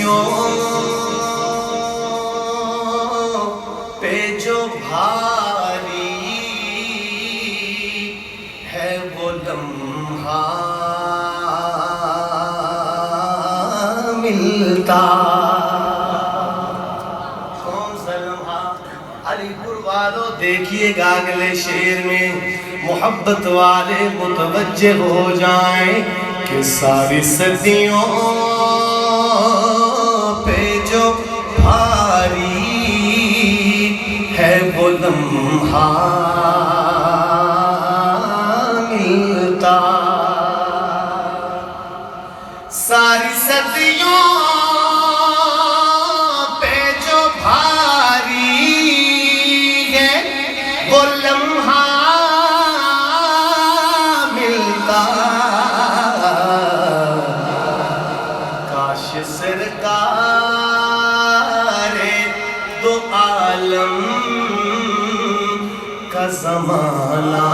صدیوں پہ جو بھاری ہے وہ لمحہ ملتا. کون سا لمحہ؟ علی پور والوں دیکھیے گا اگلے شعر میں محبت والے متوجہ ہو جائیں کہ ساری صدیوں پہ جو بھاری ہے وہ لمحہ ملتا. ساری صدیوں پہ جو بھاری ہے وہ لمحہ ملتا. کاش سرکار دو عالم کا زمانہ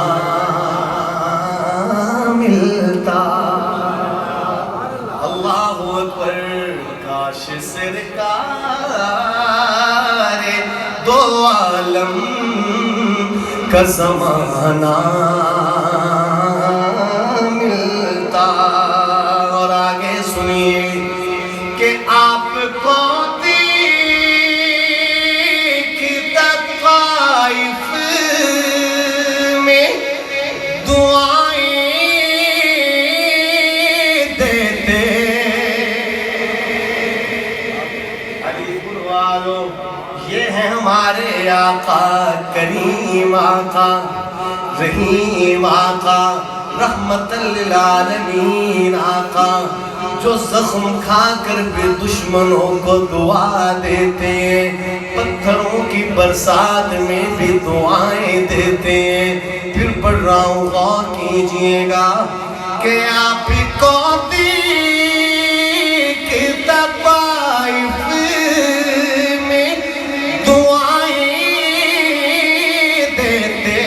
ملتا. اللہ اکبر. کاش سرکار دو عالم کا زمانہ ملتا. اور آگے سنیے کہ آپ کو دیکھتا طائف میں دعائیں دیتے. علی پور والوں یہ ہے ہمارے آقا کریم آقا رحیم آقا رحمت للعالمین آقا جو زخم کھا کر بھی دشمنوں کو دعا دیتے ہیں, پتھروں کی برسات میں بھی دعائیں دیتے ہیں. پھر پڑھ رہا ہوں غور کیجئے گا کہ آپ کو دیکھتا طائف میں دعائیں دیتے.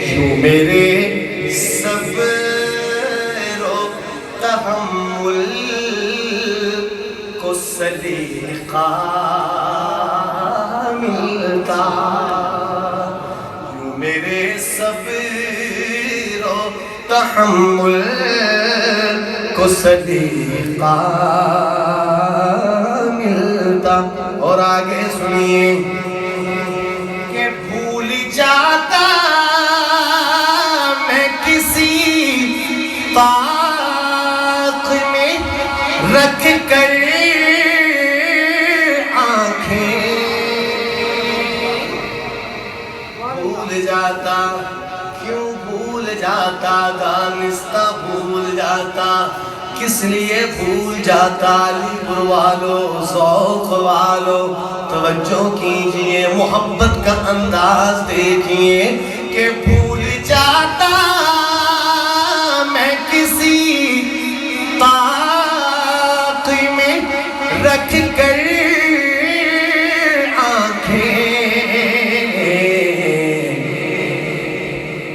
یوں میرے صبر و تحمل کو سلیقہ ملتا. یوں میرے صبر و تحمل کو سلیقہ ملتا. اور آگے سنیے کہ بھول جاتا میں کسی طاق میں رکھ کر آنکھیں. بھول جاتا, کیوں بھول جاتا؟ دانستہ بھول جاتا. کس لیے بھول جاتا؟ علی پور والو ذوق والو توجہ کیجئے, محبت کا انداز دیکھئے کہ بھول جاتا میں کسی طاق میں رکھ کر آنکھیں.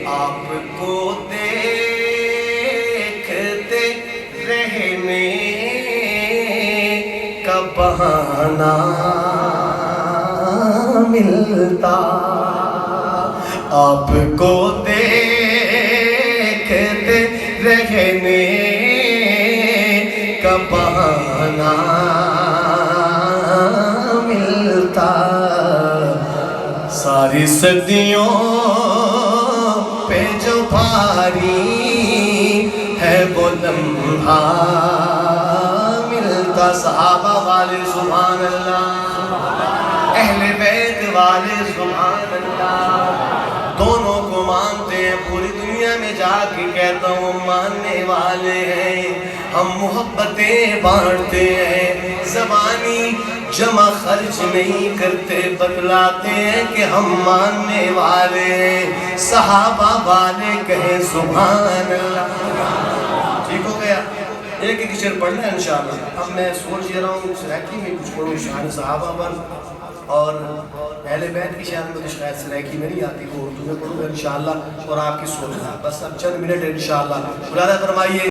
آپ کو دیکھتے رہنے کا بہانہ ملتا. آپ کو دیکھتے رہنے کا بہانہ ملتا. ساری صدیوں پہ جو بھاری ہے وہ لمحہ ملتا. صحابہ والے سبحان اللہ, اہل بیت والے سبحان اللہ, دونوں کو مانتے ہیں. پوری دنیا میں جا کے کہتا ہوں ماننے والے ہیں. ہم محبتیں بانٹتے ہیں, زبانی جمع خرچ نہیں کرتے, بتلاتے ہیں کہ ہم ماننے والے ہیں. صحابہ والے کہیں سبحان اللہ. ٹھیک ہو گیا؟ ایک ایک شعر پڑھنا ہے انشاءاللہ. اب میں سوچ رہا ہوں سرائکی میں کچھ پڑھوں شان صحابہ پر, اور اہل بیت کی شان میں شاید سرائکی میں نہیں آتی, وہ اردو میں پڑھوں گا انشاءاللہ, اور آپ کی سوچنا بس اب چند منٹ انشاءاللہ. بلادہ فرمائیے.